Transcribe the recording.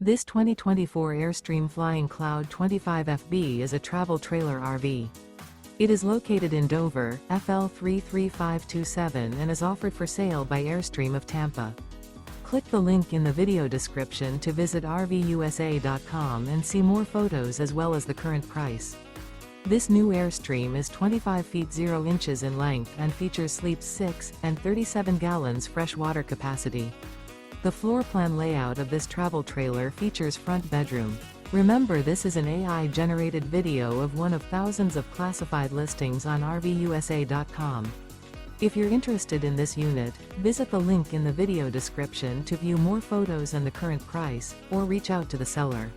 This 2024 Airstream Flying Cloud 25FB is a travel trailer RV. It is located in Dover, FL 33527 and is offered for sale by Airstream of Tampa. Click the link in the video description to visit RVUSA.com and see more photos as well as the current price. This new Airstream is 25 feet 0 inches in length and features sleeps 6 and 37 gallons fresh water capacity. The floor plan layout of this travel trailer features front bedroom. Remember, this is an AI-generated video of one of thousands of classified listings on RVUSA.com. If you're interested in this unit, visit the link in the video description to view more photos and the current price, or reach out to the seller.